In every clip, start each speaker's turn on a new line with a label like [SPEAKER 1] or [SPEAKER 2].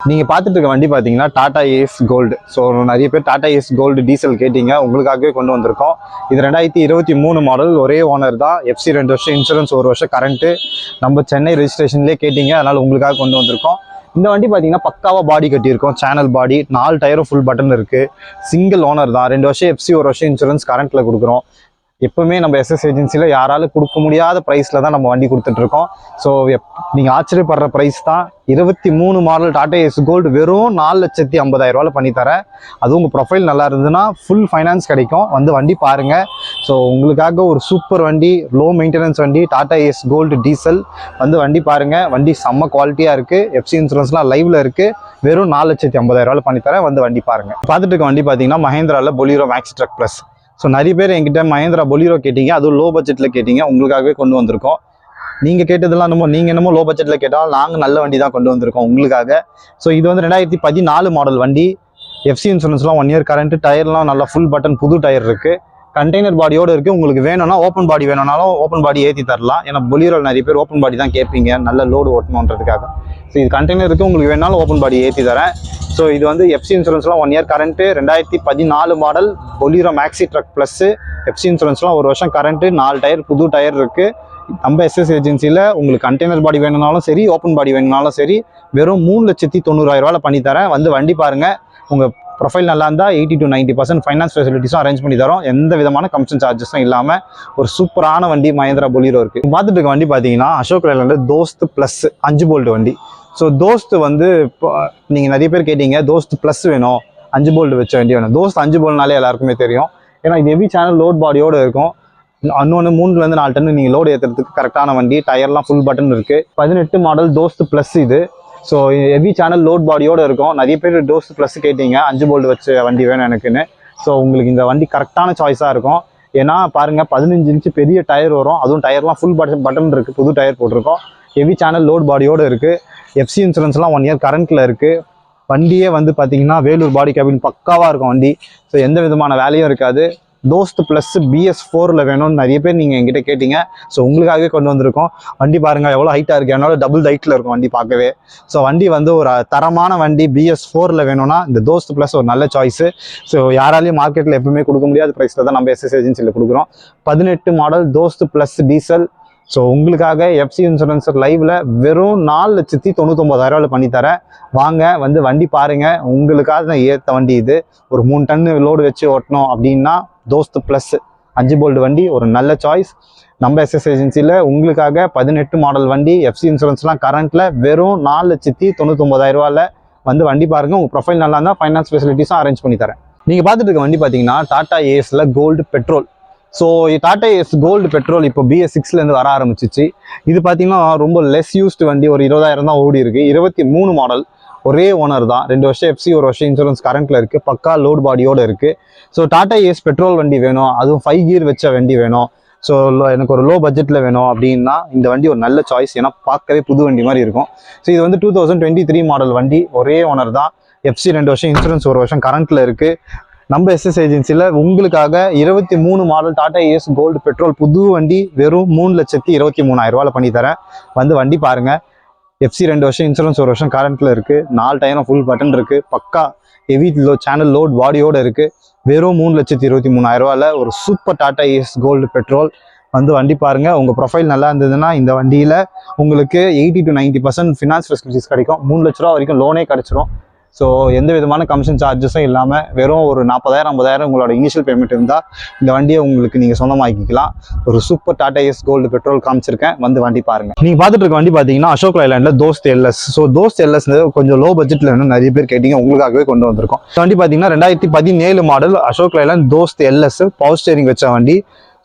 [SPEAKER 1] நீங்க பார்த்துட்டு இருக்க வண்டி பார்த்தீங்கன்னா டாடா ஏஸ் கோல்டு. ஸோ நிறைய பேர் டாடா ஏஸ் கோல்டு டீசல் கேட்டீங்க, உங்களுக்காகவே கொண்டு வந்திருக்கோம். இது 2023 மாடல், ஒரே ஓனர் தான். எஃப்சி 2 வருஷம் இன்சூரன்ஸ், 1 வருஷம் கரண்ட்டு. நம்ம சென்னை ரெஜிஸ்ட்ரேஷன்லேயே கேட்டீங்க, அதனால உங்களுக்காக கொண்டு வந்திருக்கோம். இந்த வண்டி பார்த்தீங்கன்னா பக்காவாக பாடி கட்டியிருக்கோம், சேனல் பாடி, 4 டயரும் ஃபுல் பட்டன் இருக்குது. சிங்கிள் ஓனர் தான். 2 வருஷம் எஃப்சி, 1 வருஷம் இன்சூரன்ஸ் கரண்ட்டில் கொடுக்குறோம். எப்பவுமே நம்ம எஸ்எஸ் ஏஜென்சியில் யாராலும் கொடுக்க முடியாத ப்ரைஸில் தான் நம்ம வண்டி கொடுத்துட்ருக்கோம். ஸோ நீங்கள் ஆச்சரியப்படுற ப்ரைஸ் தான். 23 மாடல் டாடா ஏஸ் கோல்டு வெறும் 4,50,000 பண்ணித்தரேன். அதுவும் உங்கள் ப்ரொஃபைல் நல்லா இருந்ததுன்னா ஃபுல் ஃபைனான்ஸ் கிடைக்கும். வந்து வண்டி பாருங்கள். ஸோ உங்களுக்காக ஒரு சூப்பர் வண்டி, லோ மெயின்டெனன்ஸ் வண்டி, டாடா ஏஸ் கோல்டு டீசல். வந்து வண்டி பாருங்கள். வண்டி செம்ம குவாலிட்டியாக இருக்குது. எஃப்சி இன்சூரன்ஸ்லாம் லைவில் இருக்குது. வெறும் 4,50,000 பண்ணித்தரேன். வந்து வண்டி பாருங்கள். பார்த்துட்டு இருக்க வண்டி பார்த்தீங்கன்னா மஹேந்திராவில் Bolero maxi truck plus. So நிறைய பேர் என்கிட்ட மஹேந்திரா பொலீரோ கேட்டீங்க, அதுவும் லோ பட்ஜெட்டில் கேட்டீங்க. உங்களுக்காகவே கொண்டு வந்திருக்கோம். நீங்கள் கேட்டதெல்லாம் நீங்கள் என்னமோ லோ பட்ஜெட்டில் கேட்டால் நாங்கள் நல்ல வண்டி தான் கொண்டு வந்திருக்கோம் உங்களுக்காக. ஸோ இது வந்து 2014 மாடல் வண்டி. எஃப்சி இன்சூரன்ஸ்லாம் 1 இயர் கரண்ட்டு. டயர்லாம் நல்லா ஃபுல் பட்டன் புது டயர் இருக்குது. கண்டெய்னர் பாடியோடு இருக்குது. உங்களுக்கு வேணும்னா ஓப்பன் பாடி வேணும்னாலும் ஓப்பன் பாடி ஏற்றி தரலாம். ஏன்னா பொலீரோவில் நிறைய பேர் ஓப்பன் பாடி தான் கேட்பீங்க, நல்ல லோடு ஓட்டணுன்றதுக்காக. ஸோ இது கண்டெய்னர் இருக்குது, உங்களுக்கு வேணாலும் ஓப்பன் பாடி ஏற்றி தரேன். ஸோ இது வந்து எஃப்சி இன்சூரன்ஸ்லாம் 1 year current. 2014 model Bolero maxi truck plus. FC இன்சூரன்ஸ்லாம் 1 வருஷம் கரண்ட்டு. 4 டயர் புது டயர் இருக்குது. நம்ம எஸ்எஸ் ஏஜென்சியில் உங்களுக்கு கண்டெய்னர் பாடி வேணும்னாலும் சரி, ஓப்பன் பாடி வேணும்னாலும் சரி, வெறும் 3,90,000 பண்ணித்தரேன். வந்து வண்டி பாருங்கள். உங்கள் ப்ரொஃபைல் நல்லா இருந்தால் 80 to 90% ஃபைனான்ஸ் ஃபெசிலிட்டிஸும் அரேஞ்ச் பண்ணி தரோம். எந்த விதமான கமிஷன் சார்ஜஸும் இல்லாமல் ஒரு சூப்பரான வண்டி மஹேந்திரா பொலீரோ இருக்குது. பார்த்துட்டு இருக்க வண்டி பார்த்தீங்கன்னா Ashok Leyland Dost plus 5 bolt வண்டி. ஸோ தோஸ்த் வந்து இப்போ நீங்கள் நிறைய பேர் கேட்டீங்க, தோஸ்த் ப்ளஸ் வேணும், 5 போல்ட் வச்ச வண்டி வேணும். தோஸ்த் 5 போல்ட்னாலே எல்லாருக்குமே தெரியும். ஏன்னா இது ஹெவி சேனல் லோட் பாடியோடு இருக்கும். இன்னொன்று 3 to 4 டன் நீங்கள் லோடு ஏற்றுறதுக்கு கரெக்டான வண்டி. டயர்லாம் ஃபுல் பட்டன் இருக்குது. 18 மாடல் தோஸ்த் ப்ளஸ் இது. ஸோ ஹெவி சேனல் லோட் பாடியோடு இருக்கும். நிறைய பேர் தோஸ்த் ப்ளஸ் கேட்டீங்க, 5 போல்ட் வச்ச வண்டி வேணும் எனக்குன்னு. ஸோ உங்களுக்கு இந்த வண்டி கரெக்டான சாய்ஸாக இருக்கும். ஏன்னா பாருங்கள், 15 இன்ச்சு பெரிய டயர் வரும். அதுவும் டயர்லாம் ஃபுல் பட்டன் இருக்குது, புது டயர் போட்டிருக்கோம். ஹெவி சேனல் லோட் பாடியோடு இருக்குது. எஃப்சி இன்சூரன்ஸ்லாம் 1 இயர் கரண்ட்டில் இருக்குது. வண்டியே வந்து பார்த்தீங்கன்னா வேலூர் பாடி கேபின் பக்காவாக இருக்கும் வண்டி. ஸோ எந்த விதமான வேலையும் இருக்காது. தோஸ்த் ப்ளஸ் BS4 வேணும்னு நிறைய பேர் நீங்கள் என்கிட்ட கேட்டீங்க. ஸோ உங்களுக்காகவே கொண்டு வந்திருக்கோம். வண்டி பாருங்கள் எவ்வளோ ஹைட்டாக இருக்குது. அதனால டபுள் ஹைட்டில் இருக்கும் வண்டி பார்க்கவே. ஸோ வண்டி வந்து ஒரு தரமான வண்டி. BS4 வேணும்னா இந்த தோஸ்த் ப்ளஸ் ஒரு நல்ல சாய்ஸு. ஸோ யாராலையும் மார்க்கெட்டில் எப்பவுமே கொடுக்க முடியாத ப்ரைஸில் தான் நம்ம எஸ்எஸ் ஏஜென்சியில் கொடுக்குறோம். 18 model Dost plus diesel. So உங்களுக்காக எஃப்சி இன்சூரன்ஸ் லைவில் வெறும் 4,99,000 பண்ணித்தரேன். வாங்க, வந்து வண்டி பாருங்கள். உங்களுக்காக ஏற்ற வண்டி இது. ஒரு 3 டன் லோடு வச்சு ஓட்டணும் அப்படின்னா தோஸ்த் ப்ளஸ் 5 போல்ட் வண்டி ஒரு நல்ல சாய்ஸ். நம்ம எஸ்எஸ் ஏஜென்சியில் உங்களுக்காக 18 மாடல் வண்டி, எஃப்சி இன்சூரன்ஸ்லாம் கரண்ட்டில் வெறும் 4,99,000 வந்து வண்டி பாருங்கள். உங்கள் ப்ரொஃபைல் நல்லா இருந்தால் ஃபைனான்ஸ் ஃபெசிலிட்டிஸும் அரேஞ்ச் பண்ணி தரேன். நீங்கள் பார்த்துட்டு இருக்க வண்டி பார்த்தீங்கன்னா டாடா ஏஸில் gold petrol. So Tata ace gold petrol இப்போ BS6லேருந்து வர ஆரம்பிச்சிச்சு. இது பார்த்தீங்கன்னா ரொம்ப லெஸ் யூஸ்டு வண்டி. ஒரு 20,000 தான் ஓடி இருக்குது. 23 மாடல், ஒரே ஓனர் தான். 2 வருஷம் எஃப்சி, 1 வருஷம் இன்சூரன்ஸ் கரண்ட்டில் இருக்குது. பக்கா லோட் பாடியோடு இருக்குது. ஸோ டாடா ஏஸ் பெட்ரோல் வண்டி வேணும், அதுவும் 5 கியர் வச்ச வண்டி வேணும். ஸோ எனக்கு ஒரு லோ பட்ஜெட்டில் வேணும் அப்படின்னா இந்த வண்டி ஒரு நல்ல சாய்ஸ். ஏன்னா பார்க்கவே புது வண்டி மாதிரி இருக்கும். ஸோ இது வந்து 2023 மாடல் வண்டி, ஒரே ஓனர் தான். எஃப்சி 2 வருஷம் இன்சூரன்ஸ், 1 வருஷம் கரண்ட்டில் இருக்குது. நம்ம எஸ்எஸ் ஏஜென்சியில் உங்களுக்காக 23 model Tata ace gold petrol புது வண்டி வெறும் 3,23,000 பண்ணித்தரேன். வந்து வண்டி பாருங்கள். எஃப்சி 2 வருஷம் இன்சூரன்ஸ், 1 வருஷம் கரண்ட்டில் இருக்குது. 4 டயரும் ஃபுல் பட்டன் இருக்குது. பக்கா ஹெவி சேனல் லோட் பாடியோடு இருக்குது. வெறும் 3,23,000 ஒரு super Tata ace gold petrol. வந்து வண்டி பாருங்கள். உங்கள் ப்ரொஃபைல் நல்லா இருந்ததுன்னா இந்த வண்டியில் உங்களுக்கு 80 to 90% ஃபினான்ஸ் ஃபெசிலிட்டிஸ் கிடைக்கும். 3 லட்ச ரூபா வரைக்கும் லோனே கிடச்சிரும். ஸோ எந்த விதமான கமிஷன் சார்ஜஸும் இல்லாமல் வெறும் ஒரு 40,000 50,000 உங்களோட இனிஷியல் பேமெண்ட் இருந்தால் இந்த வண்டியை உங்களுக்கு நீங்கள் சொந்தமாக்கிக்கலாம். ஒரு super Tata ace gold petrol காமிச்சிருக்கேன். வந்து வண்டி பாருங்கள். நீங்கள் பார்த்துட்டு இருக்க வண்டி பார்த்தீங்கன்னா அசோக் லேலண்டில் Dost LS. So Dost LS கொஞ்சம் லோ பட்ஜெட்டில் வேணும் நிறைய பேர் கேட்டீங்க, உங்களுக்காகவே கொண்டு வந்திருக்கோம். இந்த வண்டி பார்த்தீங்கன்னா 2017 model Ashok Leyland Dost LS power steering வச்ச வண்டி.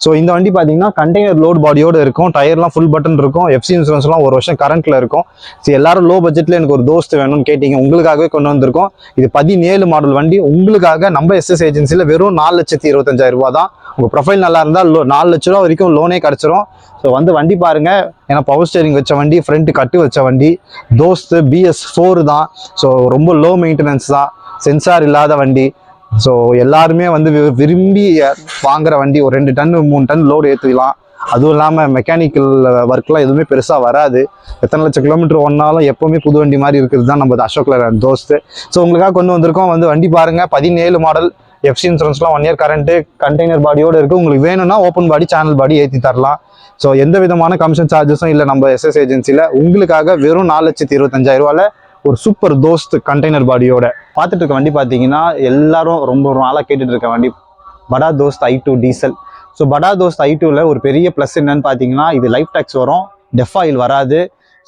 [SPEAKER 1] ஸோ இந்த வண்டி பார்த்தீங்கன்னா கண்டெய்னர் லோட் பாடியோடு இருக்கும். டயர்லாம் ஃபுல் பட்டன் இருக்கும். எஃப்சி இன்சூரன்ஸ்லாம் 1 வருஷம் கரண்ட்டில் இருக்கும். ஸோ எல்லாரும் லோ பட்ஜெட்டில் எனக்கு ஒரு தோஸ்த் வேணும்னு கேட்டீங்க, உங்களுக்காகவே கொண்டு வந்திருக்கோம். இது 17 மாடல் வண்டி. உங்களுக்காக நம்ம எஸ்எஸ் ஏஜென்சியில் வெறும் 4,25,000 தான். உங்கள் ப்ரொஃபைல் நல்லா இருந்தால் 4 லட்ச ரூபா வரைக்கும் லோனே கிடச்சிரும். ஸோ வந்து வண்டி பாருங்கள். ஏன்னா பவர் ஸ்டேரிங் வச்ச வண்டி, ஃப்ரண்ட் கட்டு வச்ச வண்டி. தோஸ்த் BS4 தான். ஸோ ரொம்ப லோ மெயின்டெனன்ஸ் தான். சென்சார் இல்லாத வண்டி. ஸோ எல்லாருமே வந்து விரும்பி வாங்குற வண்டி. ஒரு 2 டன் 3 டன் லோடு ஏற்றிக்கலாம். அதுவும் இல்லாமல் மெக்கானிக்கல் ஒர்க்லாம் எதுவுமே பெருசாக வராது. எத்தனை லட்சம் கிலோமீட்டர் ஒன்னாலும் எப்போவுமே புது வண்டி மாதிரி இருக்கிறது தான் நம்ம அசோக் லேலண்ட் தோஸ்து. ஸோ உங்களுக்காக கொண்டு வந்திருக்கோம். வண்டி பாருங்கள். 17 மாடல், எஃப்சி இன்சூரன்ஸ்லாம் 1 இயர் கரண்ட்டு, கண்டெய்னர் பாடியோடு இருக்குது. உங்களுக்கு வேணும்னா ஓப்பன் பாடி சேனல் பாடி ஏற்றி தரலாம். ஸோ எந்த விதமான கமிஷன் சார்ஜஸும் இல்லை நம்ம எஸ்எஸ் ஏஜென்சியில். உங்களுக்காக வெறும் 4,25,000 ஒரு சூப்பர் தோஸ்த் கண்டெய்னர் பாடியோட பார்த்துட்டு இருக்க வண்டி பார்த்தீங்கன்னா எல்லாரும் ரொம்ப நாளாக கேட்டுட்டு இருக்க வண்டி படா தோஸ்த் i2 டீசல். ஸோ படா தோஸ்த் i2ல ஒரு பெரிய ப்ளஸ் என்னன்னு பார்த்தீங்கன்னா இது லைஃப் டேக்ஸ் வரும், டெஃப் ஆயில் வராது.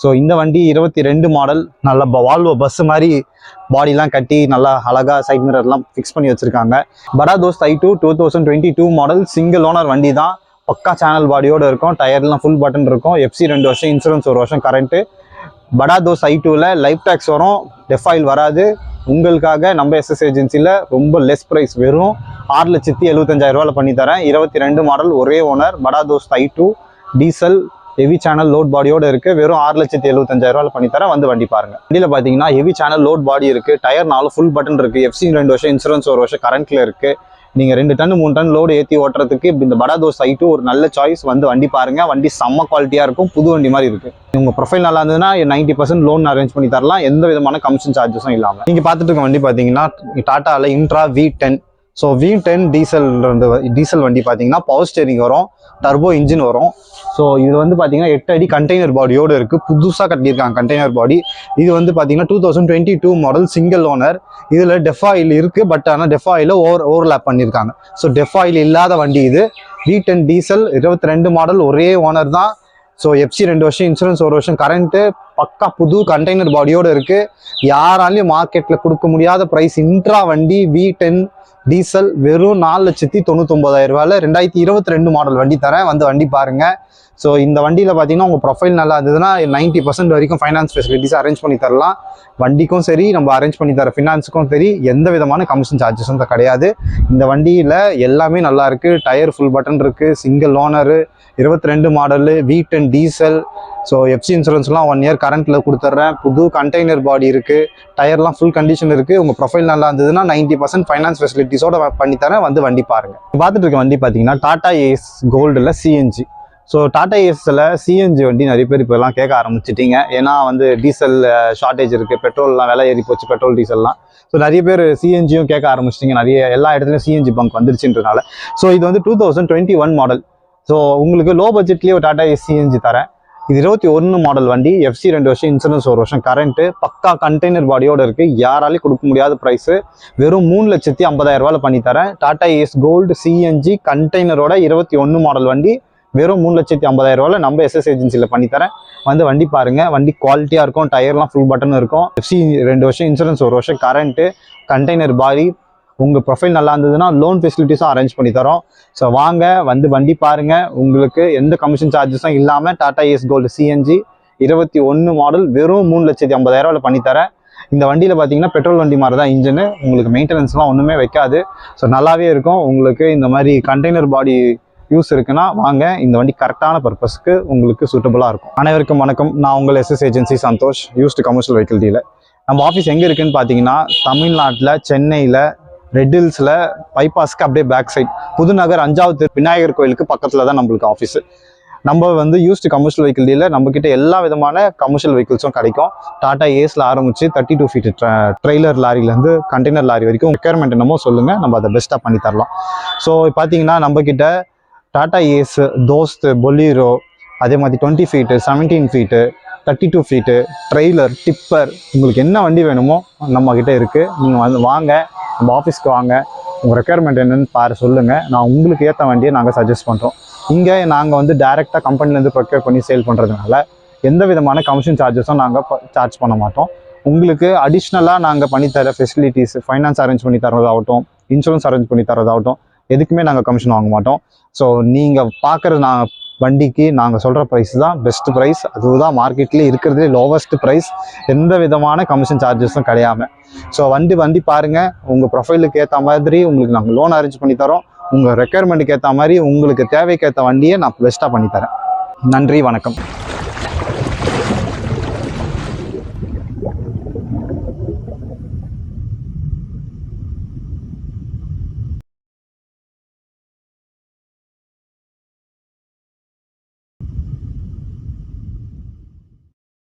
[SPEAKER 1] ஸோ இந்த வண்டி 22 மாடல், நல்ல வால்வோ பஸ் மாதிரி பாடிலாம் கட்டி நல்லா அழகாக சைட் மிரர்லாம் ஃபிக்ஸ் பண்ணி வச்சுருக்காங்க. படா Dost i2 2022 model, single owner வண்டி தான். பக்கா சேனல் பாடியோடு இருக்கும், டயர்லாம் ஃபுல் பட்டன் இருக்கும், எஃப்சி 2 வருஷம், இன்சூரன்ஸ் 1 வருஷம் கரண்ட்டு. படா தோஸ்த் i2ல லைஃப் டேக்ஸ் வரும், டெஃப் ஆயில் வராது. உங்களுக்காக நம்ம எஸ்எஸ் ஏஜென்சியில் ரொம்ப லெஸ் ப்ரைஸ், வெறும் 6,75,000 பண்ணி தரேன். 22 மாடல், ஒரே owner, Bada Dost i2 diesel, heavy channel load பாடியோடு இருக்குது. வெறும் 6,75,000 பண்ணி தரேன். வண்டி பாருங்கள். வண்டியில் பார்த்தீங்கன்னா ஹெவி சேனல் லோட் பாடி இருக்குது, டயர் 4 ஃபுல் பட்டன் இருக்குது, எஃப்சி 2 வருஷம், இன்சூரன்ஸ் 1 வருஷம் கரண்ட்டில் இருக்குது. நீங்கள் 2 டன் 3 டன் லோடு ஏற்றி ஓட்டுறதுக்கு இந்த படா தோஸ்த் i2 ஒரு நல்ல சாய்ஸ். வண்டி பாருங்கள். வண்டி செம்ம குவாலிட்டியாக இருக்கும், புது வண்டி மாதிரி இருக்குது. உங்கள் ப்ரொஃபைல் நல்லா இருந்ததுன்னா 90% லோன் அரேஞ்ச் பண்ணி தரலாம், எந்த விதமான கமிஷன் சார்ஜஸும் இல்லாமல். நீங்கள் பார்த்துட்டு இருக்க வண்டி பார்த்தீங்கன்னா டாட்டாவில் intra V10. So V10 diesel வண்டி பார்த்தீங்கன்னா பவர் ஸ்டேரிங் வரும், டர்போ இன்ஜின் வரும். ஸோ இது பார்த்தீங்கன்னா 8 அடி கண்டெய்னர் பாடியோடு இருக்குது, புதுசாக கட்டியிருக்காங்க கண்டெய்னர் பாடி. இது பார்த்தீங்கன்னா 2022 மாடல், சிங்கிள் ஓனர். இதில் டெஃப் ஆயில் இருக்குது, பட் ஆனால் டெஃப் ஆயில் ஓவர்லேப் பண்ணியிருக்காங்க. ஸோ டெஃப் ஆயில் இல்லாத வண்டி இது. V10 டீசல், 22 மாடல், ஒரே ஓனர் தான். ஸோ எஃப்சி 2 வருஷம், இன்சூரன்ஸ் 1 வருஷம் கரண்ட்டு, பக்கா புது கண்டெய்னர் பாடியோடு இருக்குது. யாராலையும் மார்க்கெட்டில் கொடுக்க முடியாத ப்ரைஸ். இன்ட்ரா வண்டி V10 டீசல் வெறும் 4,99,000 2022 மாடல் வண்டி தரேன். வண்டி பாருங்கள். ஸோ இந்த வண்டியில் பார்த்தீங்கன்னா உங்கள் ப்ரொஃபைல் நல்லா இருந்ததுன்னா 90% வரைக்கும் ஃபைனான்ஸ் ஃபெசிலிட்டிஸ் அரேஞ்ச் பண்ணி தரலாம். வண்டிக்கும் சரி, நம்ம அரேஞ்ச் பண்ணி தர ஃபினான்ஸுக்கும் சரி, எந்த விதமான கமிஷன் சார்ஜஸும் கிடையாது. இந்த வண்டியில் எல்லாமே நல்லா இருக்குது. டயர் ஃபுல் பட்டன் இருக்குது, single owner, 22 model, V10 diesel. So FC இன்சூரன்ஸ்லாம் 1 இயர் கரண்ட்டில் கொடுத்துட்றேன். புது கண்டெய்னர் பாடி இருக்குது, டயர்லாம் ஃபுல் கண்டிஷன் இருக்குது. உங்கள் ப்ரொஃபைல் நல்லா இருந்ததுன்னா 90% ஃபைனான்ஸ் ஃபெசிலிட்டிஸோட பண்ணித்தரேன். வண்டி பாருங்கள். பார்த்துட்டு இருக்க வண்டி பார்த்தீங்கன்னா டாடா ஏஸ் கோல்டில் சிஎன்ஜி. ஸோ டாடா ஏஸில் சிஎன்ஜி வண்டி நிறைய பேர் இப்போலாம் கேட்க ஆரம்பிச்சிட்டிங்க. ஏன்னா டீசல் ஷார்ட்டேஜ் இருக்குது, பெட்ரோல்லாம் விலை ஏறி போச்சு, பெட்ரோல் டீசல்லாம். ஸோ நிறைய பேர் சிஎன்ஜியும் கேட்க ஆரம்பிச்சிட்டிங்க. எல்லா இடத்துலையும் சிஎன்ஜி பங்க் வந்துருச்சுன்றனால. ஸோ இது 2021 மாடல். ஸோ உங்களுக்கு லோ பட்ஜெட்லேயே ஒரு டாடா ஏஸ் சிஎன்ஜி தரேன். இது 21 மாடல் வண்டி, எஃப்சி 2 வருஷம், இன்சூரன்ஸ் 1 வருஷம் கரண்ட்டு, பக்கா கண்டெய்னர் பாடியோடு இருக்குது. யாராலையும் கொடுக்க முடியாத ப்ரைஸு, வெறும் 3,50,000 பண்ணி தரேன். டாடா ஏஸ் கோல்டு சிஎன்ஜி கண்டெய்னரோட 21 மாடல் வண்டி, வெறும் 3,50,000 நம்ம எஸ்எஸ் ஏஜென்சியில் பண்ணித்தரேன். வண்டி பாருங்கள். வண்டி குவாலிட்டியாக இருக்கும், டயர்லாம் ஃபுல் பட்டன் இருக்கும், எஃப்சி 2 வருஷம், இன்சூரன்ஸ் 1 வருஷம் கரண்ட்டு, கண்டெய்னர் பாடி. உங்கள் ப்ரொஃபைல் நல்லா இருந்ததுன்னா லோன் ஃபெசிலிட்டிஸும் அரேஞ்ச் பண்ணி தரோம். ஸோ வாங்க, வண்டி பாருங்கள். உங்களுக்கு எந்த கமிஷன் சார்ஜஸும் இல்லாமல் Tata ace gold CNG 21 model வெறும் 3,50,000 பண்ணித்தரேன். இந்த வண்டியில் பார்த்தீங்கன்னா பெட்ரோல் வண்டி மாதிரி தான் இன்ஜினு, உங்களுக்கு மெயின்டெனன்ஸ்லாம் ஒன்றுமே வைக்காது. ஸோ நல்லாவே இருக்கும். உங்களுக்கு இந்த மாதிரி கண்டெய்னர் பாடி யூஸ் இருக்குன்னா வாங்க, இந்த வண்டி கரெக்டான பர்பஸ்க்கு உங்களுக்கு சூட்டபுளாக இருக்கும். அனைவருக்கும் வணக்கம். நான் உங்கள் SS agency Santhosh, used commercial vehicle dealer. நம்ம ஆஃபீஸ் எங்கே இருக்குன்னு பார்த்தீங்கன்னா தமிழ்நாட்டில் சென்னையில் ரெட் ஹில்ஸில் பைபாஸ்க்கு அப்படியே பேக் சைட் புதுநகர் 5வது விநாயகர் கோயிலுக்கு பக்கத்தில் தான் நம்மளுக்கு ஆஃபீஸு. நம்ம யூஸ்டு கமர்ஷியல் வெஹிக்கிள் டீலர். நம்மக்கிட்ட எல்லா விதமான கமர்ஷியல் வெஹிக்கிள்ஸும் கிடைக்கும். டாடா ஏஸில் ஆரம்பித்து 32 ஃபீட் ட்ரெய்லர் லாரிலேருந்து கண்டெய்னர் லாரி வரைக்கும் ரெக்யர்மெண்ட் என்னமோ சொல்லுங்கள், நம்ம அதை பெஸ்ட்டாக பண்ணி தரலாம். ஸோ பார்த்தீங்கன்னா நம்மக்கிட்ட டாடா ஏஸ், தோஸ்த், பொலீரோ, அதே மாதிரி 20 feet, 17 feet, 32 feet, trailer, tipper, உங்களுக்கு என்ன வண்டி வேணுமோ நம்மக்கிட்ட இருக்குது. நீங்கள் வாங்க, நம்ம ஆஃபீஸ்க்கு வாங்க, உங்கள் ரெக்யர்மெண்ட் என்னென்னு சொல்லுங்கள். நான் உங்களுக்கு ஏற்ற வண்டியை நாங்கள் சஜஸ்ட் பண்ணுறோம். இங்கே நாங்கள் டைரெக்டாக கம்பெனிலேருந்து ப்ரொக்யூர் பண்ணி சேல் பண்ணுறதுனால எந்த விதமான கமிஷன் சார்ஜஸும் நாங்கள் சார்ஜ் பண்ண மாட்டோம். உங்களுக்கு அடிஷ்னலாக நாங்கள் பண்ணித்தர ஃபெசிலிட்டிஸ், ஃபைனான்ஸ் அரேஞ்ச் பண்ணி தரதாகட்டும், இன்சூரன்ஸ் அரேஞ்ச் பண்ணி தரதாகட்டும், எதுக்குமே நாங்கள் கமிஷன் வாங்க மாட்டோம். ஸோ நீங்கள் பார்க்குற வண்டிக்கு நாங்கள் சொல்கிற ப்ரைஸ் தான் பெஸ்ட் ப்ரைஸ். அதுதான் மார்க்கெட்லேயே இருக்கிறதுலே லோவஸ்ட் ப்ரைஸ், எந்த விதமான கமிஷன் சார்ஜஸும் கிடையாமல். ஸோ வண்டி பாருங்கள். உங்கள் ப்ரொஃபைலுக்கு ஏற்ற மாதிரி உங்களுக்கு நாங்கள் லோன் அரேஞ்ச் பண்ணி தரோம். உங்கள் ரெக்யர்மெண்ட்டுக்கு ஏற்ற மாதிரி உங்களுக்கு தேவைக்கேற்ற வண்டியை நான் பெஸ்ட்டாக பண்ணித்தரேன். நன்றி, வணக்கம்.